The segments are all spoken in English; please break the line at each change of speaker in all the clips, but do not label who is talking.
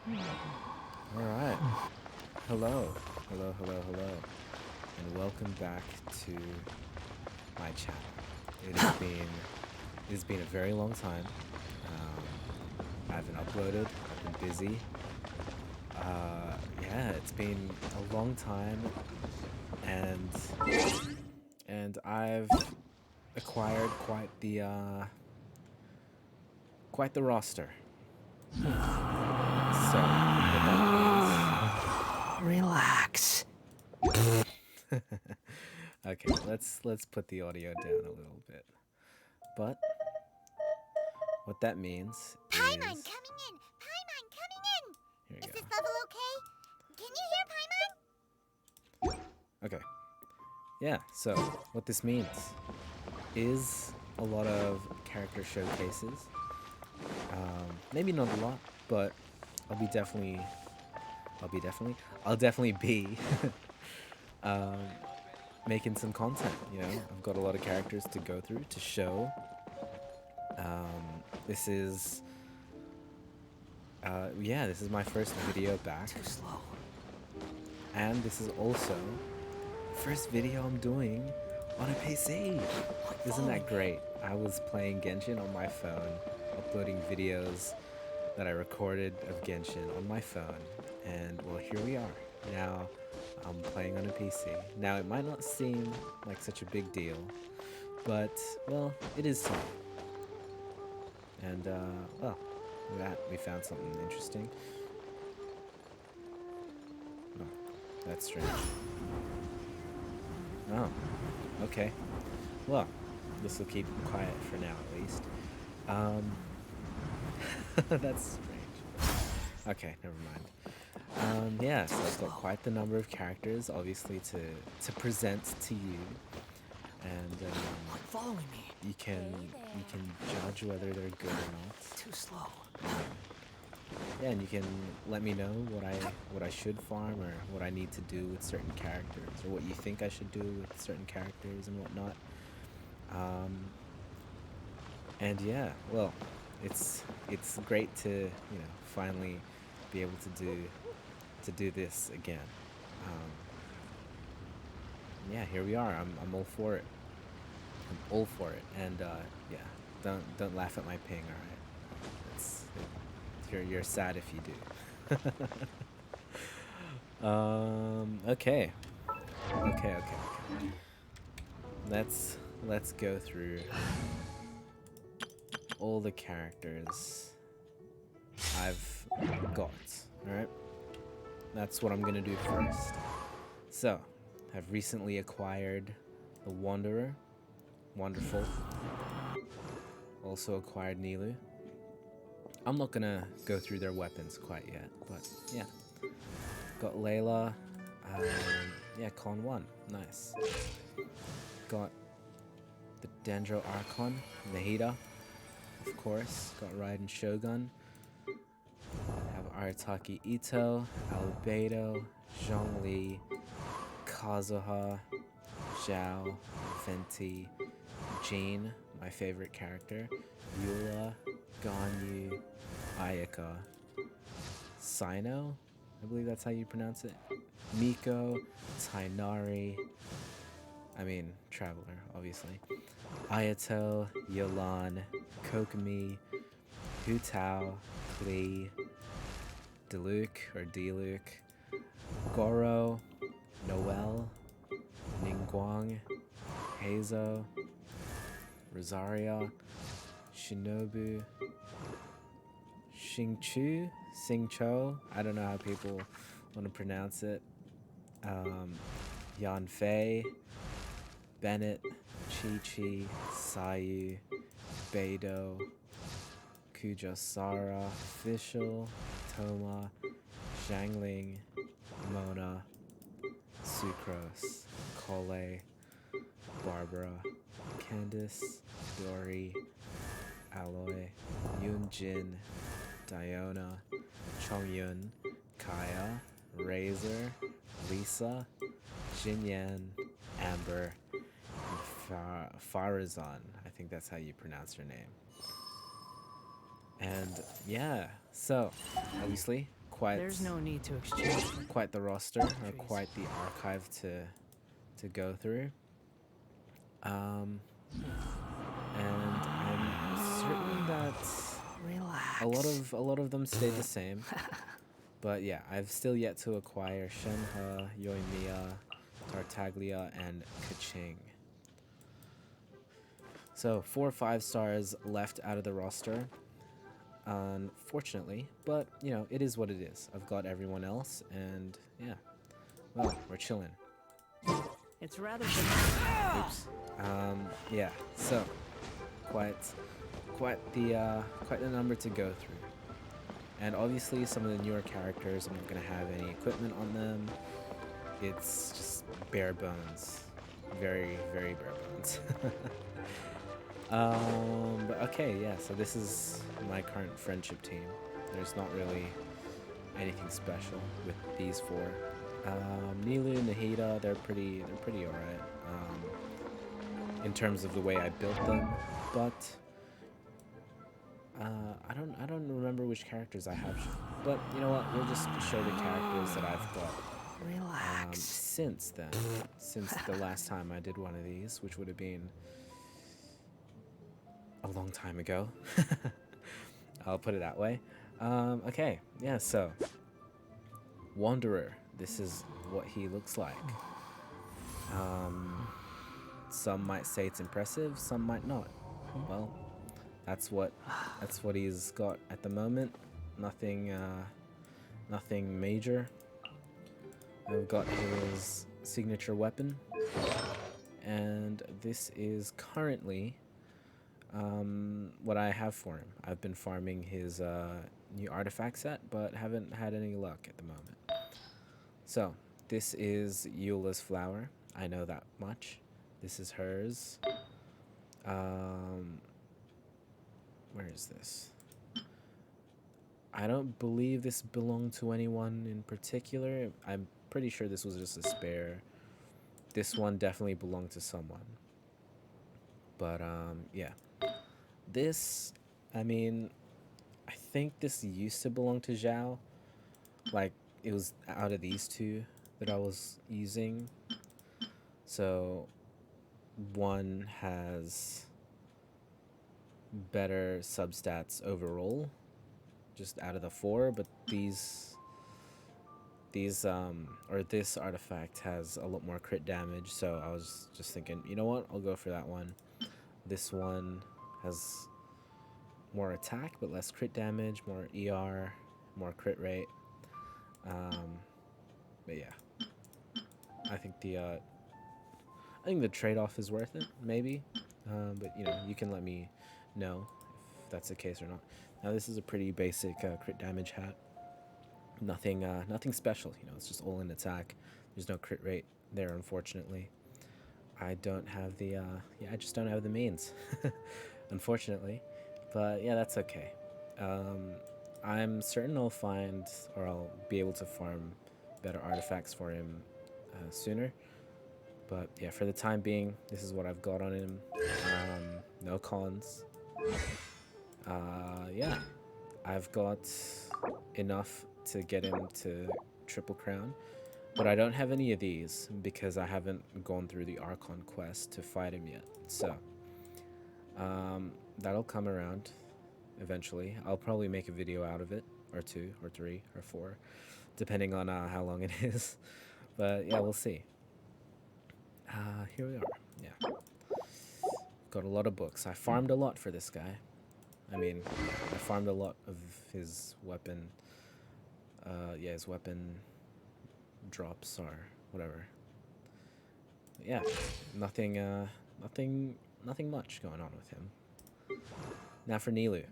All right. Hello, hello, hello, hello, and welcome back to my channel. It has been a very long time. I haven't uploaded. I've been busy. Yeah, it's been a long time, and I've acquired quite the roster. So what that
Relax.
means. Okay, let's put the audio down a little bit. But what that means
Paimon
is
coming in! Paimon coming in!
here we
Is
go.
this level okay? Can you hear Paimon?
Okay. Yeah, so what this means is a lot of character showcases. Maybe not a lot, but I'll be definitely I'll definitely be um, making some content, you know. I've got a lot of characters to go through to show. This is yeah, this is my first video back,
Too slow.
and this is also the first video I'm doing on a PC. Isn't that great? I was playing Genshin on my phone, uploading videos that I recorded of Genshin on my phone, and well, here we are. Now I'm playing on a PC. Now it might not seem like such a big deal, but well, it is something. And well, look at that, we found something interesting. Oh, that's strange. Oh, okay. Well, this will keep quiet for now at least. Um, that's strange. Okay, never mind. Yeah, so I've got quite the number of characters, obviously, to present to you, and
Following me.
you can judge whether they're good or not.
Too slow.
Yeah, and you can let me know what I should farm or what I need to do with certain characters, or what you think I should do with certain characters and whatnot. And yeah, well, it's great to finally be able to do this again. Um, yeah, here we are. I'm all for it. I'm all for it. And yeah, don't laugh at my ping. All right, it's you're sad if you do. Okay, okay. Let's go through all the characters I've got. Alright? That's what I'm gonna do first. So, I've recently acquired the Wanderer. Wonderful. Also acquired Nilu. I'm not gonna go through their weapons quite yet, but yeah. Got Layla. Yeah, Con 1. Nice. Got the Dendro Archon, Nahida, of course. Got Raiden Shogun. Have Arataki Ito, Albedo, Zhongli, Kazuha, Zhao, Venti, Jean, my favorite character, Eula, Ganyu, Ayaka, Sino, I believe that's how you pronounce it, Miko, Tainari, I mean, Traveler, obviously, Ayato, Yolan, Kokomi, Hu Tao, Klee, Diluc, Goro, Noel, Ningguang, Heizo, Rosaria, Shinobu, Xingqiu, I don't know how people want to pronounce it, Yanfei, Bennett, Chi-Chi, Sayu, Beidou, Kujasara, Fischl, Toma, Zhangling, Mona, Sucrose, Cole, Barbara, Candice, Dory, Aloy, Yunjin, Diona, Chongyun, Kaya, Razor, Lisa, Jinyan, Amber, and Farazan. I think that's how you pronounce her name. And yeah, so obviously quite
There's no need to exchange.
quite the roster, or
Trees.
quite the archive to go through. Um, and I'm certain that
Relax.
a lot of them stayed the same. But yeah, I've still yet to acquire Shenhe, Yoimiya, Tartaglia, and Kaching. So 4 or 5 stars left out of the roster, unfortunately. But you know, it is what it is. I've got everyone else, and yeah, well, we're chilling.
It's rather.
Oops. Yeah. So quite quite the number to go through. And obviously, some of the newer characters, I'm not gonna have any equipment on them. It's just bare bones, very bare bones. But okay, yeah. So this is my current friendship team. There's not really anything special with these 4. Nilu, Nahida, they're pretty alright. In terms of the way I built them, but I don't remember which characters I have. But you know what? We'll just show the characters that I've got.
Relax.
Since then, since the last time I did one of these, which would have been a long time ago. I'll put it that way. Okay, yeah, so Wanderer, this is what he looks like. Some might say it's impressive, some might not. Well, that's what he's got at the moment. Nothing major. I've got his signature weapon, and this is currently what I have for him. I've been farming his new artifact set, but haven't had any luck at the moment. So this is Eula's flower. I know that much. This is hers. Where is this? I don't believe this belonged to anyone in particular. I'm pretty sure this was just a spare. This one definitely belonged to someone. But yeah. This, I mean, I think this used to belong to Zhao. Like, it was out of these 2 that I was using. So one has better substats overall, just out of the 4, but these or this artifact has a lot more crit damage, so I was just thinking, you know what, I'll go for that one. This one has more attack but less crit damage, more ER, more crit rate. But yeah, I think the trade-off is worth it, maybe. But you know, you can let me know if that's the case or not. Now this is a pretty basic crit damage hat. Nothing special, you know, it's just all in attack. There's no crit rate there, unfortunately. I don't have the I just don't have the means, unfortunately. But yeah, that's okay. I'm certain I'll find, or I'll be able to farm better artifacts for him sooner. But yeah, for the time being, this is what I've got on him. No cons. Yeah, I've got enough to get him to Triple Crown, but I don't have any of these because I haven't gone through the Archon quest to fight him yet. So that'll come around eventually. I'll probably make a video out of it, or 2, or 3, or 4, depending on how long it is. But yeah, we'll see. Here we are. Yeah, got a lot of books. I farmed a lot for this guy. I mean, I farmed a lot of his weapon. Yeah, his weapon drops or whatever. Yeah, nothing much going on with him. Now for Nilu.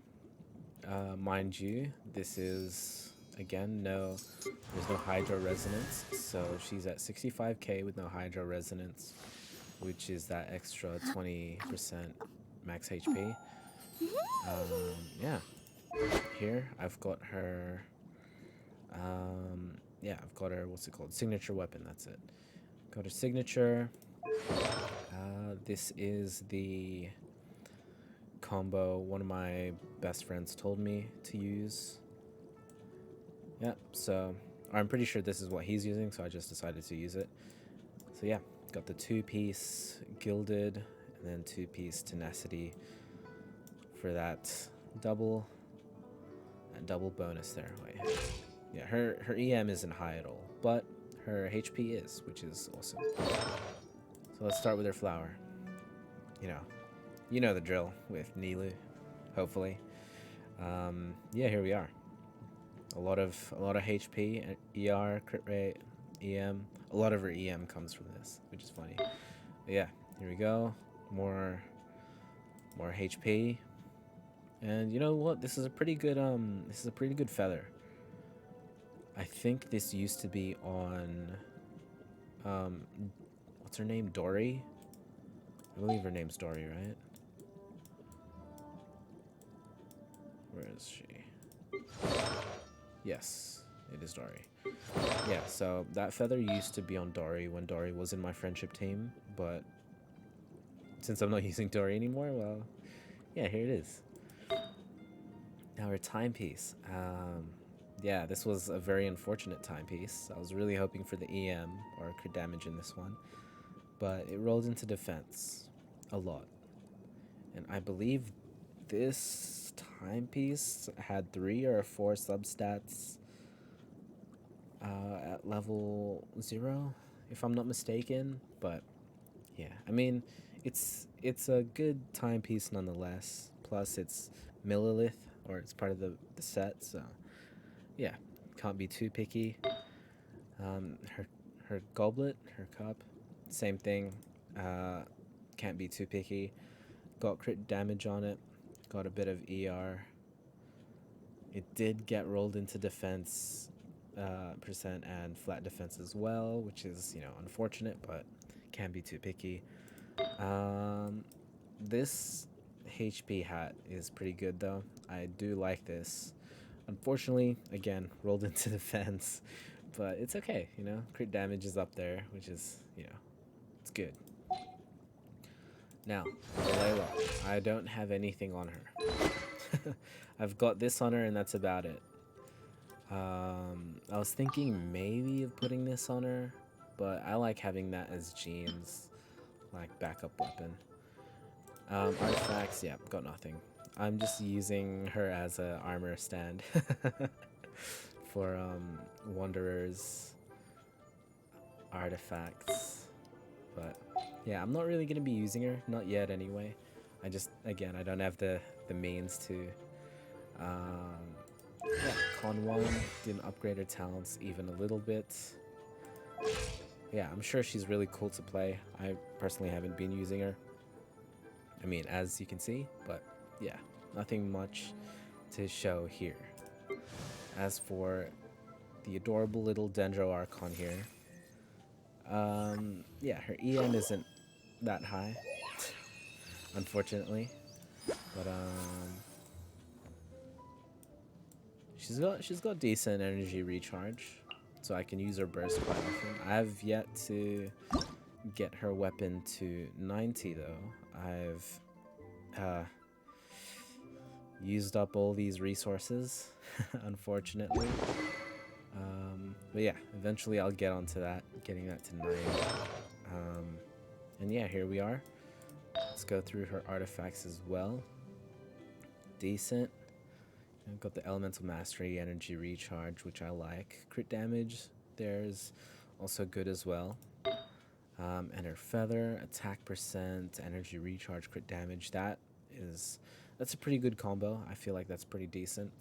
Mind you, this is, again, there's no Hydro Resonance, so she's at 65k with no Hydro Resonance, which is that extra 20% max HP. Yeah, here I've got her, yeah, I've got her, what's it called, signature weapon, that's it. Got her signature. This is the combo one of my best friends told me to use. Yeah, so I'm pretty sure this is what he's using, so I just decided to use it. So yeah, got the 2-piece Gilded and then 2-piece Tenacity for that double double bonus there. Wait. Yeah, her EM isn't high at all, but her HP is, which is awesome. So let's start with her flower. You know, you know the drill with Nilu, hopefully. Yeah, here we are. A lot of HP, ER, crit rate, EM. A lot of her EM comes from this, which is funny. But yeah, here we go. More HP. And you know what? This is a pretty good feather. I think this used to be on what's her name? Dory? I believe her name's Dory, right? Where is she? Yes, it is Dory. Yeah, so that feather used to be on Dory when Dory was in my friendship team, but since I'm not using Dory anymore, well, yeah, here it is. Now her timepiece. Yeah, this was a very unfortunate timepiece. I was really hoping for the EM or crit damage in this one, but it rolled into defense a lot. And I believe this timepiece had 3 or 4 substats at level 0, if I'm not mistaken. But yeah, I mean, it's a good timepiece nonetheless. Plus, it's Millilith, or it's part of the set, so yeah, can't be too picky. Her goblet, her cup, same thing. Can't be too picky. Got crit damage on it. Got a bit of ER. It did get rolled into defense percent and flat defense as well, which is, you know, unfortunate, but can't be too picky. This HP hat is pretty good though. I do like this. Unfortunately, again, rolled into defense, but it's okay, you know. Crit damage is up there, which is, you know, it's good. Now, Layla, I don't have anything on her. I've got this on her, and that's about it. I was thinking maybe of putting this on her, but I like having that as Jean's like backup weapon. Artifacts, yeah, got nothing. I'm just using her as a armor stand for Wanderer's artifacts. But yeah, I'm not really gonna be using her, not yet anyway. I just, again, I don't have the means to. Yeah, Con 1 didn't upgrade her talents even a little bit. Yeah, I'm sure she's really cool to play. I personally haven't been using her. I mean, as you can see, but yeah, nothing much to show here. As for the adorable little Dendro Archon here, yeah, her EM isn't that high, unfortunately, but she's got decent energy recharge, so I can use her burst quite often. I've yet to get her weapon to 90 though. I've used up all these resources, unfortunately. But yeah, eventually I'll get onto that, getting that to 9. And yeah, here we are. Let's go through her artifacts as well. Decent. I've got the Elemental Mastery, Energy Recharge, which I like. Crit damage, there's also good as well. And her Feather, Attack percent, Energy Recharge, Crit damage, that's a pretty good combo. I feel like that's pretty decent.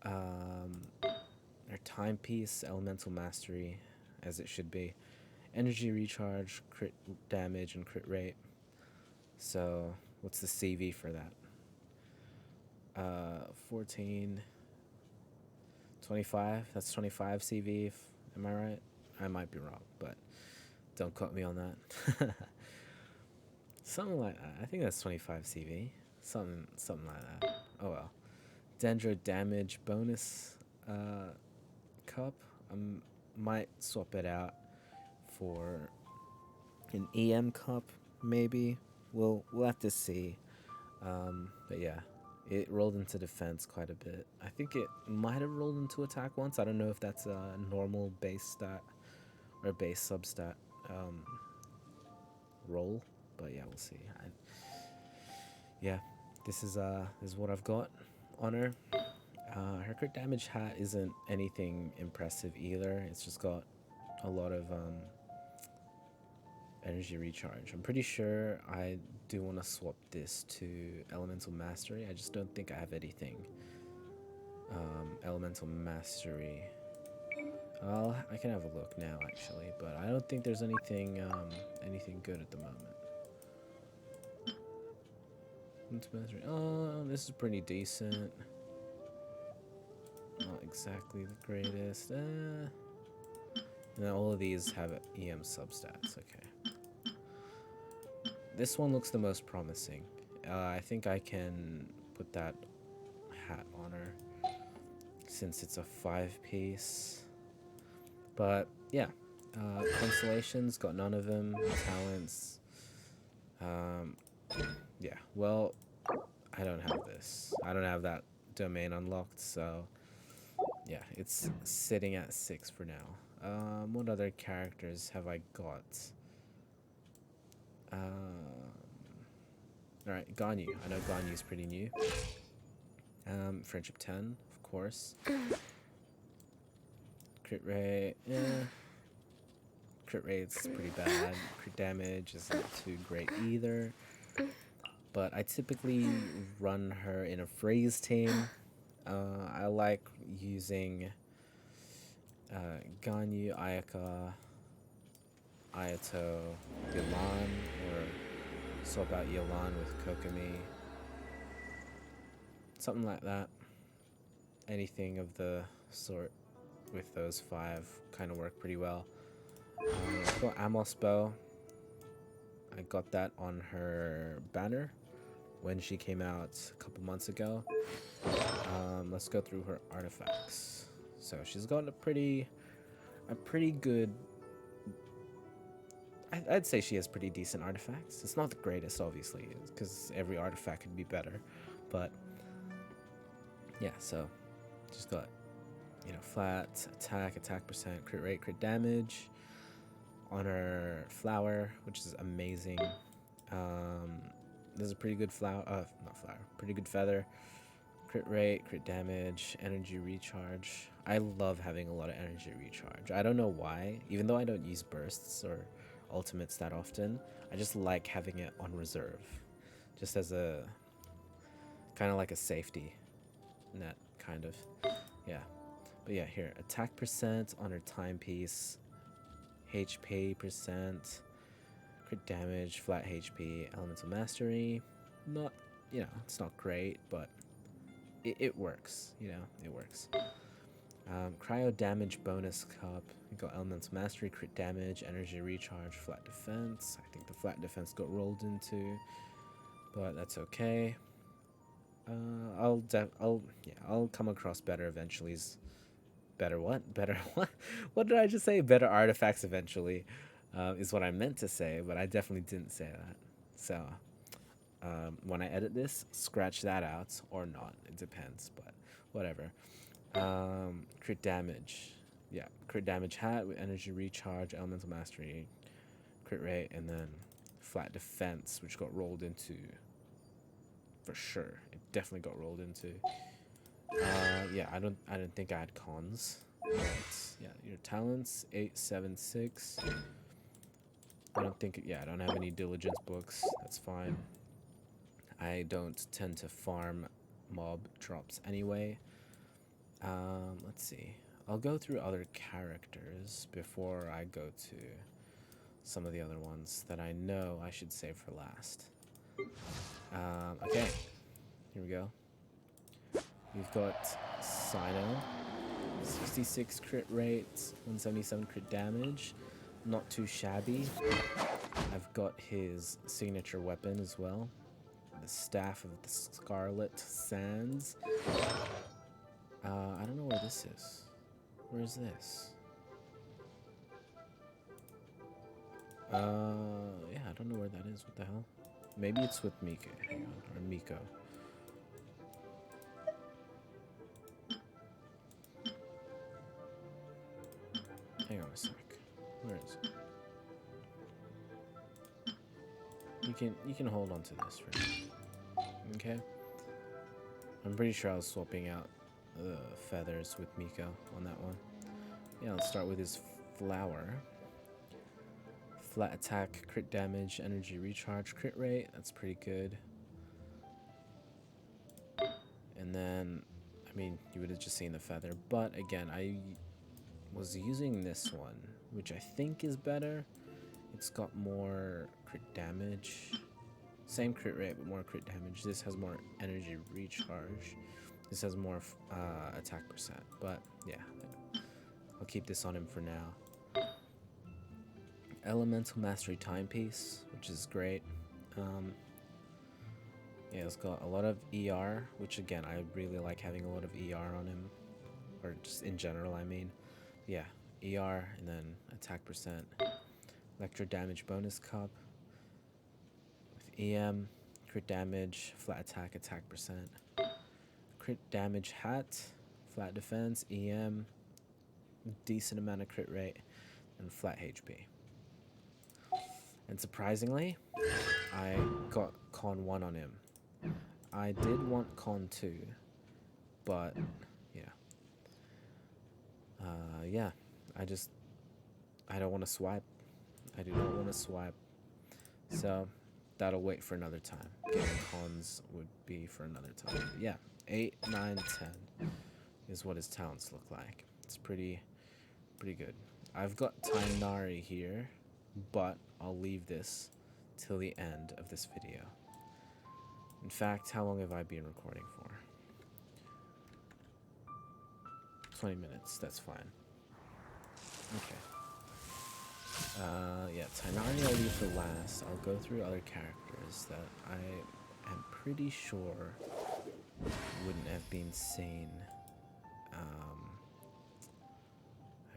Her Timepiece, Elemental Mastery, as it should be. Energy Recharge, Crit damage, and Crit rate. So, what's the CV for that? 14, 25. That's 25 CV. Am I right? I might be wrong, but don't quote me on that. Something like that. I think that's 25 CV. Something like that. Oh well. Dendro damage bonus cup. I might swap it out for an EM cup, maybe. We'll have to see. But yeah, It rolled into defense quite a bit. I think it might have rolled into attack once. I don't know if that's a normal base stat or base substat roll, but yeah, we'll see. Yeah, this is what I've got on her. Her crit damage hat isn't anything impressive either. It's just got a lot of energy recharge. I'm pretty sure I do want to swap this to elemental mastery. I just don't think I have anything elemental mastery. I can have a look now actually, but I don't think there's anything good at the moment. Oh, this is pretty decent. Not exactly the greatest. And all of these have EM substats. Okay. This one looks the most promising. I think I can put that hat on her since it's a 5-piece. But yeah, constellations, got none of them. Talents. Yeah, well, I don't have this. I don't have that domain unlocked, so yeah, it's sitting at 6 for now. What other characters have I got? Alright, Ganyu. I know Ganyu's pretty new. Friendship 10, of course. Crit rate, Crit rate's pretty bad. Crit damage isn't too great either. But I typically run her in a phrase team. I like using Ganyu, Ayaka, Ayato, Yelan, or swap out Yelan with Kokomi. Something like that. Anything of the sort with those 5 kind of work pretty well. I've got Amos Bow. I got that on her banner when she came out a couple months ago. Let's go through her artifacts. So she's got a pretty good. I'd say she has pretty decent artifacts. It's not the greatest, obviously, because every artifact could be better, but yeah. So she's got, flat attack percent, crit rate, crit damage on her flower, which is amazing. There's a pretty good pretty good feather. Crit rate, crit damage, energy recharge. I love having a lot of energy recharge. I don't know why, even though I don't use bursts or ultimates that often, I just like having it on reserve, just as a kind of like a safety net, kind of. Yeah, but yeah, here, attack percent on her timepiece, HP percent, crit damage, flat HP, elemental mastery. Not, it's not great, but it works. It works. Cryo damage bonus cup. We got elemental mastery, crit damage, energy recharge, flat defense. I think the flat defense got rolled into, but that's okay. I'll come across better eventually. Better what? Better what? What did I just say? Better artifacts eventually, is what I meant to say, but I definitely didn't say that. So, when I edit this, scratch that out or not. It depends, but whatever. Crit damage. Yeah, crit damage hat with energy recharge, elemental mastery, crit rate, and then flat defense, which got rolled into. For sure, it definitely got rolled into. Yeah, I don't think I had cons. But yeah, your talents 876. I don't have any diligence books. That's fine. I don't tend to farm mob drops anyway. Let's see. I'll go through other characters before I go to some of the other ones that I know I should save for last. Okay, here we go. We've got Sino, 66 crit rate, 177 crit damage. Not too shabby. I've got his signature weapon as well, the Staff of the Scarlet Sands. I don't know where this is. Where's this? Yeah, I don't know where that is. What the hell? Maybe it's with Mika. Hang on, or Miko. Hang on a sec. Where is it? You can hold on to this for now. Okay. I'm pretty sure I was swapping out the feathers with Miko on that one. Yeah, let's start with his flower. Flat attack, crit damage, energy recharge, crit rate. That's pretty good. And then, I mean, you would have just seen the feather. But again, I was using this one, which I think is better. It's got more crit damage. Same crit rate, but more crit damage. This has more energy recharge. This has more attack percent. But yeah, I'll keep this on him for now. Elemental Mastery Timepiece, which is great. Yeah, it's got a lot of ER, which again, I really like having a lot of ER on him. Or just in general, I mean. Yeah, ER, and then attack percent. Electro damage bonus cup. With EM, crit damage, flat attack, attack percent. Crit damage hat, flat defense, EM, decent amount of crit rate, and flat HP. And surprisingly, I got Con 1 on him. I did want Con 2, but yeah. Yeah, I don't want to swipe. I do not want to swipe. So that'll wait for another time. Getting cons would be for another time. But yeah, 8, 9, 10 is what his talents look like. It's pretty good. I've got Tainari here, but I'll leave this till the end of this video. In fact, how long have I been recording for? 20 minutes, that's fine. Okay. Yeah, Tainari I'll leave for last. I'll go through other characters that I am pretty sure wouldn't have been seen. I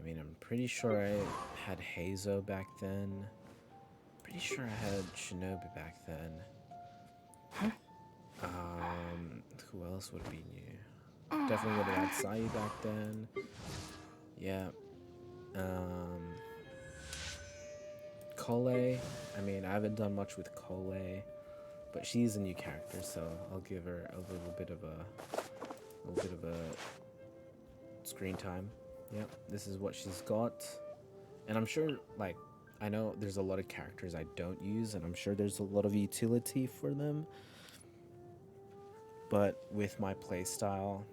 mean, I'm pretty sure I had Hazo back then. Pretty sure I had Shinobi back then. Who else would be new? Definitely would have had Sai back then. Yeah. Kole. I mean, I haven't done much with Kole, but she's a new character, so I'll give her a little bit of a screen time. Yep, this is what she's got. And I'm sure, like, I know there's a lot of characters I don't use, and I'm sure there's a lot of utility for them. But with my playstyle,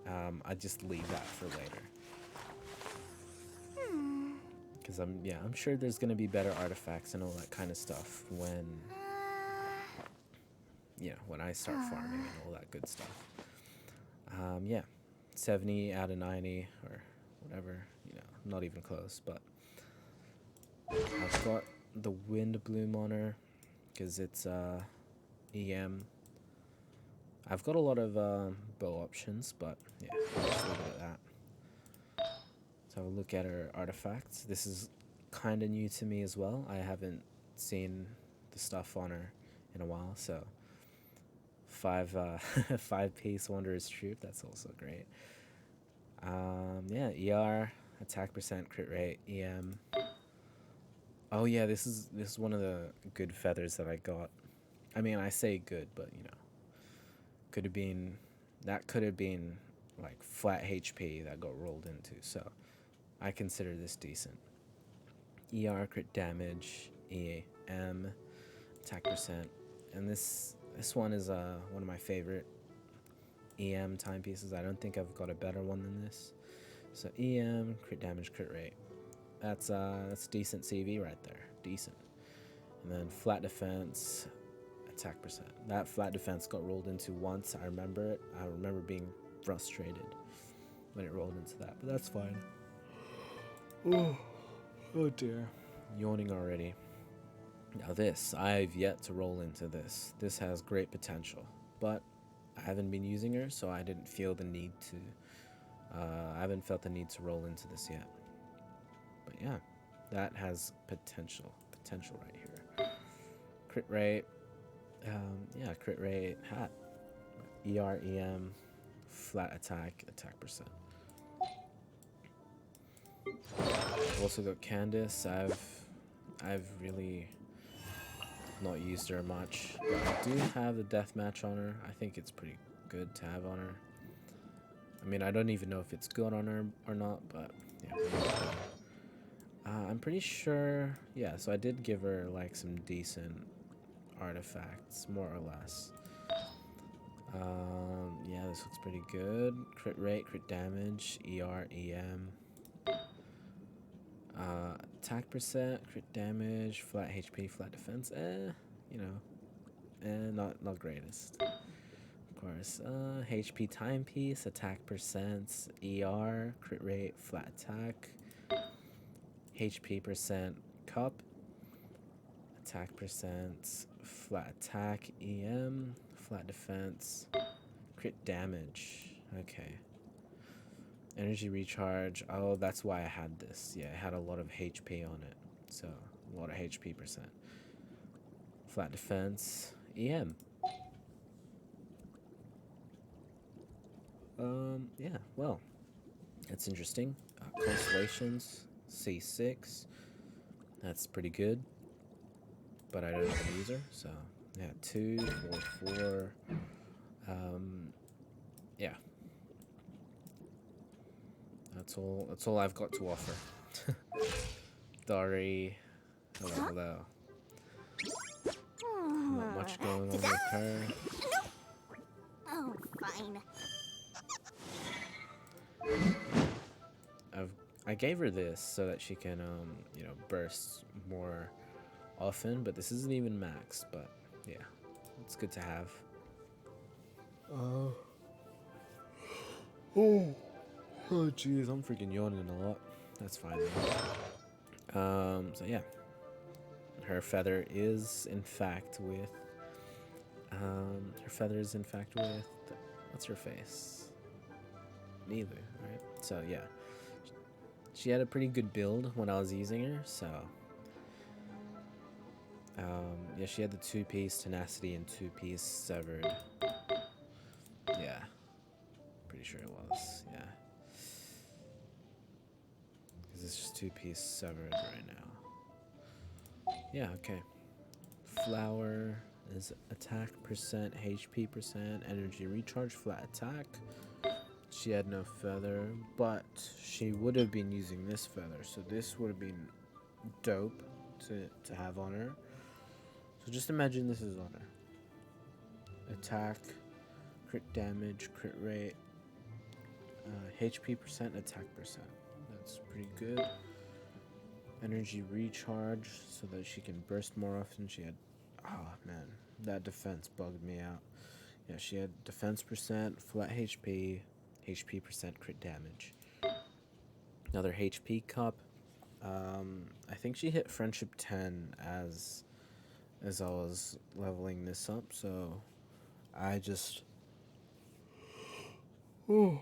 I just leave that for later. Because I'm sure there's gonna be better artifacts and all that kind of stuff when I start farming and all that good stuff. Yeah, 70 out of 90 or whatever, not even close. But I've got the Wind Bloom on her because it's EM. I've got a lot of bow options, but yeah, I'll just leave it at that. So I'll look at her artifacts. This is kind of new to me as well. I haven't seen the stuff on her in a while, so 5-piece Wanderer's Troop, that's also great. Yeah, ER, attack percent, crit rate, EM. Oh yeah, this is one of the good feathers that I got. I mean, I say good, but could have been like flat HP that got rolled into, so I consider this decent. ER, crit damage, EM, attack percent, and this one is one of my favorite EM timepieces. I don't think I've got a better one than this. So EM, crit damage, crit rate. That's decent CV right there, decent. And then flat defense, attack percent. That flat defense got rolled into once. I remember it. I remember being frustrated when it rolled into that, but that's fine. Oh dear. Yawning already. Now this, I've yet to roll into this. This has great potential, but I haven't been using her, so I didn't feel the need to, I haven't felt the need to roll into this yet. But yeah, that has potential right here. Crit rate, yeah, crit rate, hat. ER, EM, flat attack, attack percent. I've also got Candace. I've really not used her much, but I do have the deathmatch on her. I think it's pretty good to have on her. I mean, I don't even know if it's good on her or not, but yeah. I'm pretty sure, yeah, so I did give her like some decent artifacts, more or less. Yeah, this looks pretty good. Crit rate, crit damage, ER, EM. Attack percent, crit damage, flat HP, flat defense. You know, not greatest. Of course. HP timepiece, attack percent, ER, crit rate, flat attack, HP percent, cup, attack percent, flat attack, EM, flat defense, crit damage. Okay. Energy recharge. Oh, that's why I had this. Yeah, it had a lot of HP on it. So, a lot of HP percent. Flat defense, EM. Yeah, well, that's interesting. Constellations, C6. That's pretty good. But I don't know the user, so yeah, 2, 4, 4. Yeah. That's all I've got to offer. Dari, hello. Not much going on with her.
Oh, fine.
I gave her this so that she can burst more often, but this isn't even max, but yeah, it's good to have. Oh jeez, I'm freaking yawning a lot. That's fine though. So yeah, her feather is in fact with what's her face? Neither, right? So yeah, she had a pretty good build when I was using her, so yeah, she had the 2-piece tenacity and 2-piece severed. Yeah, pretty sure it was. Yeah, because it's just 2-piece severed right now. Yeah, okay. Flower is attack percent, HP percent, energy recharge, flat attack. She had no feather, but she would have been using this feather, so this would have been dope to have on her. So just imagine this is on her. Attack, crit damage, crit rate, HP percent, attack percent. That's pretty good. Energy recharge so that she can burst more often. She had, oh man, that defense bugged me out. Yeah, she had defense percent, flat HP, HP percent, crit damage. Another HP cup. I think she hit friendship 10 as I was leveling this up, so I just oh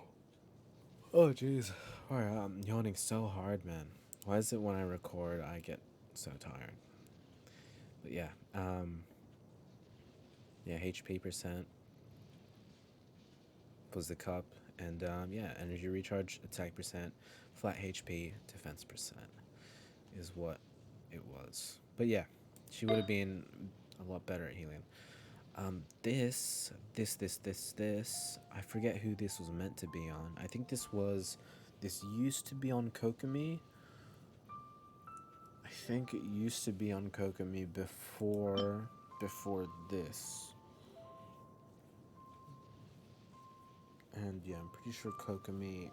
jeez. Alright, I'm yawning so hard, man. Why is it when I record I get so tired? But yeah, yeah, HP percent was the cup, and yeah, energy recharge, attack percent, flat HP, defense percent is what it was. But yeah, she would have been a lot better at healing. This, I forget who this was meant to be on. I think this used to be on Kokomi. I think it used to be on Kokomi before this. And yeah, I'm pretty sure Kokomi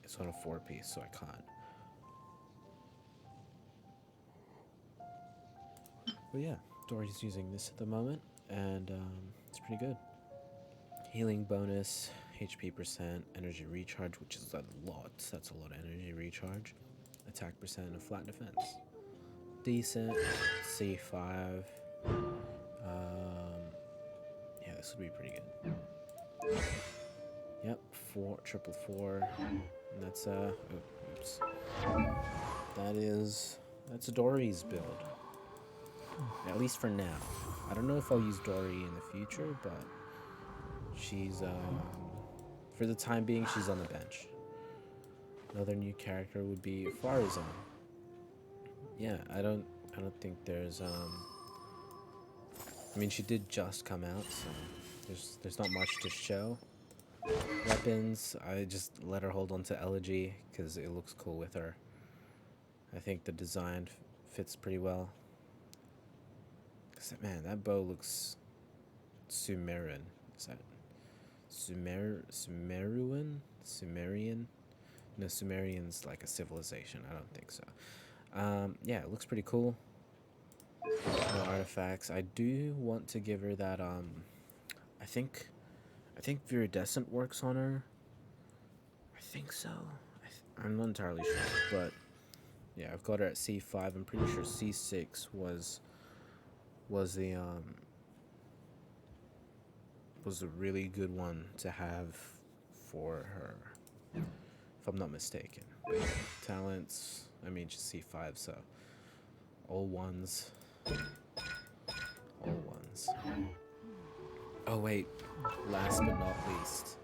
is on a 4-piece, so I can't. But yeah, Dory's using this at the moment, and it's pretty good. Healing bonus, HP percent, energy recharge, which is a lot. That's a lot of energy recharge. Attack percent and flat defense. Decent. C5. Yeah, this would be pretty good. Yep, 4. And that's oops. That's Dory's build. At least for now. I don't know if I'll use Dory in the future, but she's for the time being she's on the bench. Another new character would be Farazan. Yeah, I don't think there's I mean, she did just come out, so there's not much to show. Weapons, I just let her hold on to Elegy because it looks cool with her. I think the design fits pretty well. Cause man, that bow looks Sumerian. Is that Sumerian? No, Sumerian's like a civilization. I don't think so. Yeah, it looks pretty cool. No artifacts. I do want to give her that. I think Viridescent works on her. I think so. I'm not entirely sure, but yeah, I've got her at C5. I'm pretty sure C6 was the was a really good one to have for her, if I'm not mistaken. But yeah, talents, I mean, just C5, so all ones. All ones. Oh, wait. Last but not least,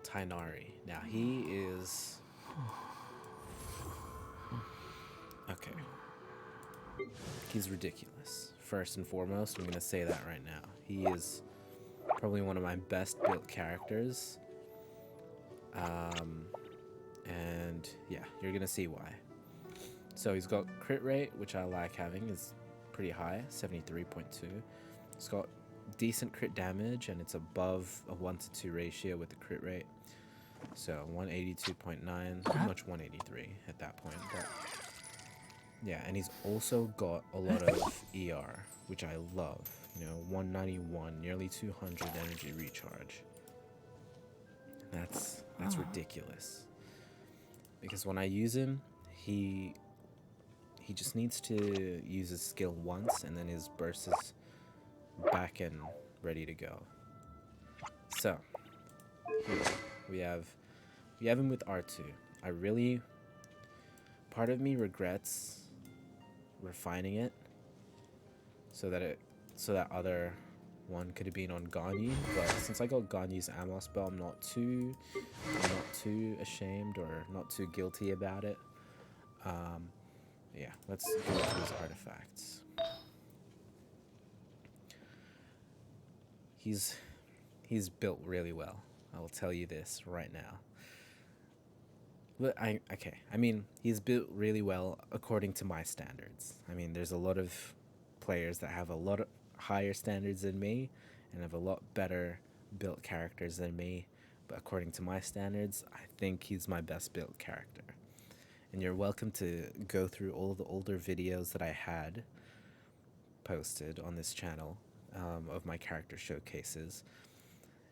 Tainari. Now, he is... Okay. He's ridiculous. First and foremost, I'm going to say that right now. He is probably one of my best built characters. And yeah, you're going to see why. So he's got crit rate, which I like having, is pretty high, 73.2. It's got decent crit damage, and it's above a 1-to-2 ratio with the crit rate. So 182.9, pretty much 183 at that point. But yeah, and he's also got a lot of ER, which I love. You know, 191, nearly 200 energy recharge. That's ridiculous. Because when I use him, he just needs to use his skill once, and then his burst is back and ready to go. So here we have him with R2. Part of me regrets refining it so that other one could have been on Ganyu, but since I got Ganyu's ammo spell, I'm not too ashamed or not too guilty about it. Yeah, let's go through his artifacts. He's built really well. I will tell you this right now. But I mean, he's built really well according to my standards. I mean, there's a lot of players that have a lot of higher standards than me and have a lot better built characters than me. But according to my standards, I think he's my best built character. And you're welcome to go through all the older videos that I had posted on this channel of my character showcases.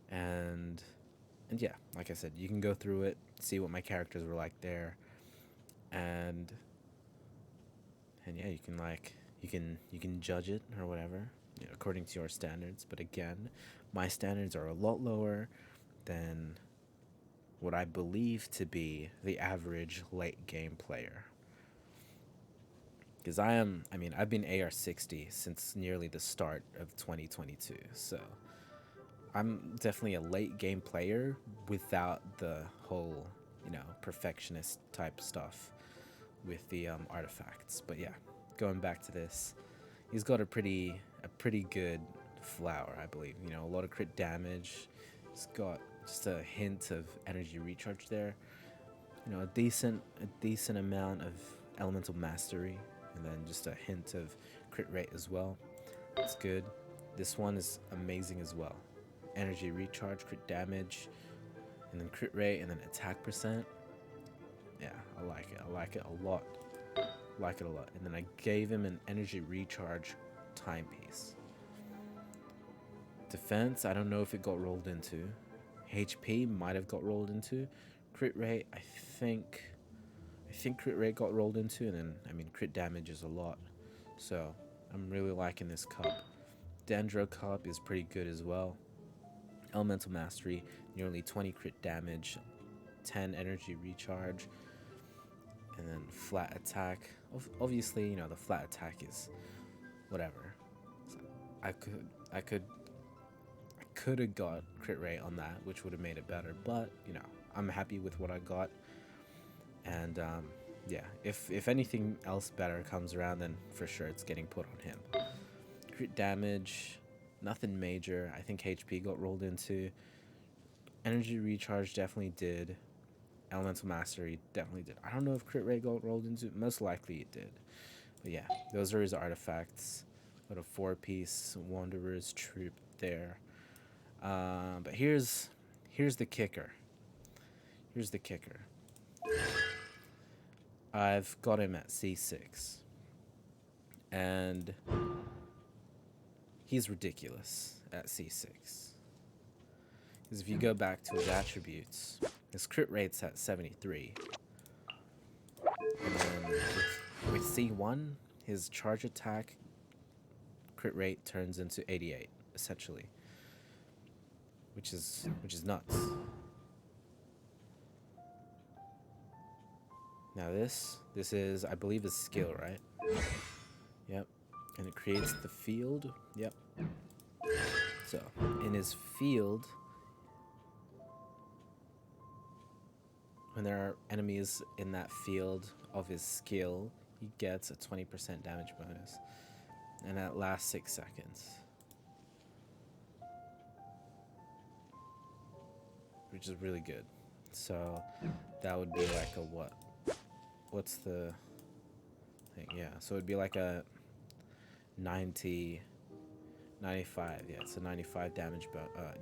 And yeah, like I said, you can go through it, see what my characters were like there, and yeah, you can judge it or whatever, you know, according to your standards. But again, my standards are a lot lower than what I believe to be the average late game player. Because I've been AR60 since nearly the start of 2022, so I'm definitely a late game player without the whole, you know, perfectionist type stuff with the artifacts. But yeah, going back to this, he's got a pretty good flower, I believe. You know, a lot of crit damage. He's got just a hint of energy recharge there. You know, a decent amount of elemental mastery, and then just a hint of crit rate as well. That's good. This one is amazing as well. Energy recharge, crit damage, and then crit rate, and then attack percent. Yeah, I like it. I like it a lot. Like it a lot. And then I gave him an energy recharge timepiece. Defense, I don't know if it got rolled into. HP might have got rolled into. Crit rate, I think crit rate got rolled into, and then I mean crit damage is a lot. So I'm really liking this cup. Dendro cup is pretty good as well. Elemental mastery, nearly 20 crit damage, 10 energy recharge, and then flat attack. Obviously, you know, the flat attack is whatever. So I could have got crit rate on that, which would have made it better, but you know, I'm happy with what I got. And yeah, if anything else better comes around, then for sure it's getting put on him. Crit damage, nothing major. I think HP got rolled into. Energy recharge definitely did. Elemental mastery definitely did. I don't know if crit rate got rolled into. Most likely it did. But yeah, those are his artifacts. Got a 4-piece Wanderer's Troop there. But here's the kicker. Here's the kicker. I've got him at C6. And he's ridiculous at C6. Because if you go back to his attributes, his crit rate's at 73. And then with C1, his charge attack crit rate turns into 88, essentially. Which is nuts. Now this is, I believe, a skill, right? Yep. And it creates the field. Yep. So, in his field, when there are enemies in that field of his skill, he gets a 20% damage bonus. And that lasts 6 seconds. Which is really good. So, that would be like a what? What's the thing? Yeah, so it'd be like a 90, 95. Yeah, it's a 95 damage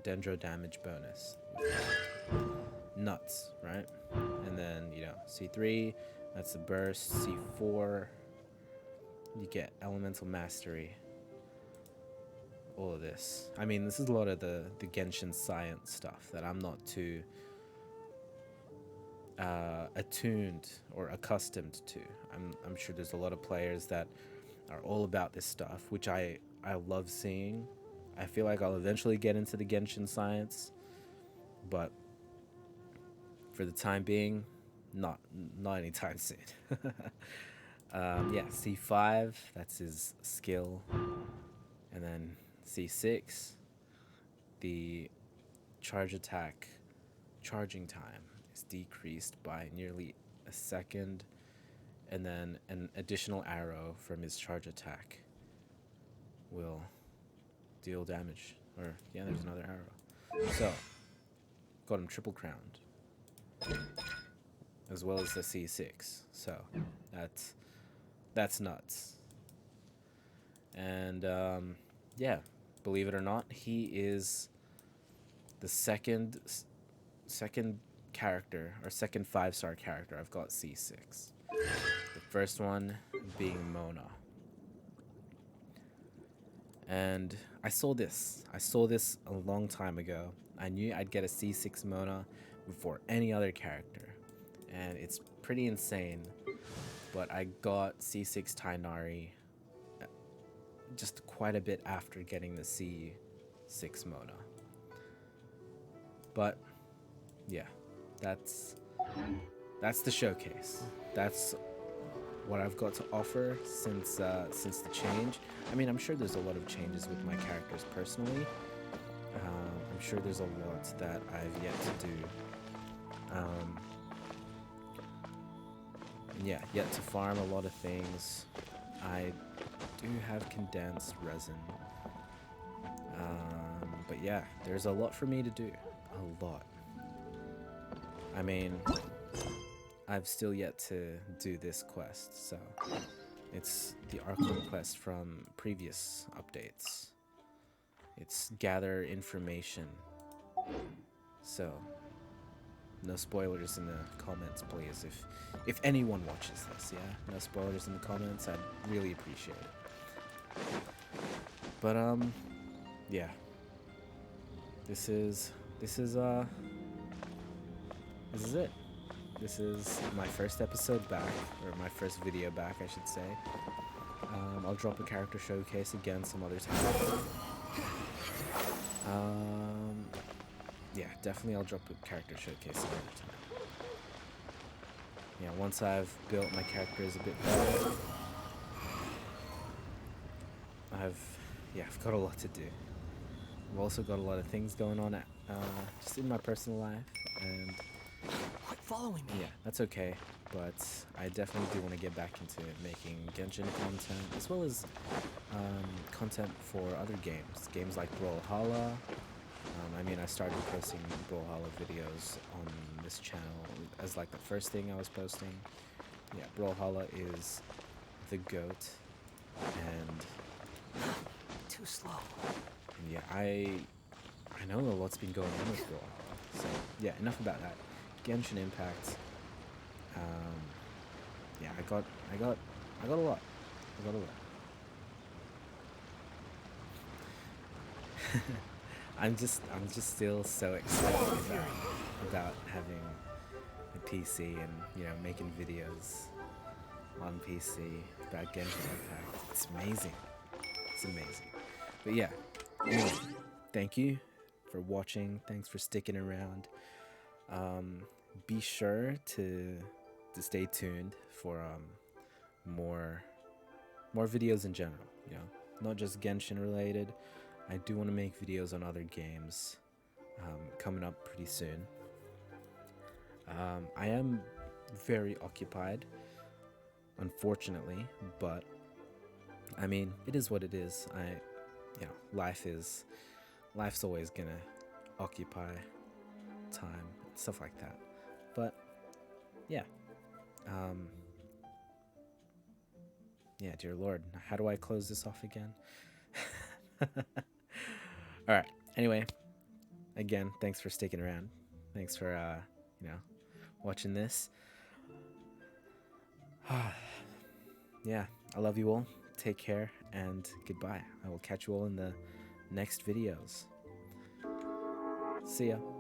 dendro damage bonus. Nuts, right? And then, you know, C3, that's the burst. C4, you get elemental mastery. All of this. I mean, this is a lot of the Genshin science stuff that I'm not too attuned or accustomed to. I'm sure there's a lot of players that are all about this stuff, which I love seeing. I feel like I'll eventually get into the Genshin science, but for the time being, not anytime soon. Yeah, C5, that's his skill, and then C6, the charge attack charging time is decreased by nearly a second, and then an additional arrow from his charge attack will deal damage. Or yeah, there's another arrow. So got him triple crowned, as well as the C6. So that's nuts. And yeah, believe it or not, he is the second character, or second 5-star character I've got C6. The first one being Mona. And I saw this a long time ago. I knew I'd get a C6 Mona before any other character, and it's pretty insane. But I got C6 Tainari just quite a bit after getting the C6 Mona. But yeah, that's the showcase. That's what I've got to offer since the change. I mean, I'm sure there's a lot of changes with my characters personally. I'm sure there's a lot that I've yet to do. And yeah, yet to farm a lot of things. I do have condensed resin. But yeah, there's a lot for me to do. A lot. I mean, I've still yet to do this quest, so it's the Archon quest from previous updates. It's gather information. So, no spoilers in the comments, please. If anyone watches this, yeah? No spoilers in the comments, I'd really appreciate it. But, yeah. This is it. This is my first episode back, or my first video back, I should say. I'll drop a character showcase again some other time. Yeah, definitely I'll drop a character showcase some other time. Yeah, once I've built my characters a bit better. I've got a lot to do. I've also got a lot of things going on just in my personal life, and
following me.
Yeah, that's okay, but I definitely do want to get back into making Genshin content, as well as content for other games like Brawlhalla. I mean, I started posting Brawlhalla videos on this channel as like the first thing I was posting. Yeah, Brawlhalla is the GOAT, and
Too slow.
yeah, I know what's been going on with Brawlhalla. So yeah, enough about that. Genshin Impact. Um, yeah, I got a lot. I got a lot. I'm just still so excited about having a PC and making videos on PC about Genshin Impact. It's amazing. It's amazing. But yeah, anyway, thank you for watching. Thanks for sticking around. Be sure to stay tuned for more videos in general. Not just Genshin related. I do want to make videos on other games coming up pretty soon. I am very occupied, unfortunately, but I mean, it is what it is. Life's always gonna occupy time, stuff like that. But yeah, yeah, dear Lord, how do I close this off again? All right. Anyway, again, thanks for sticking around. Thanks for watching this. Yeah, I love you all. Take care and goodbye. I will catch you all in the next videos. See ya.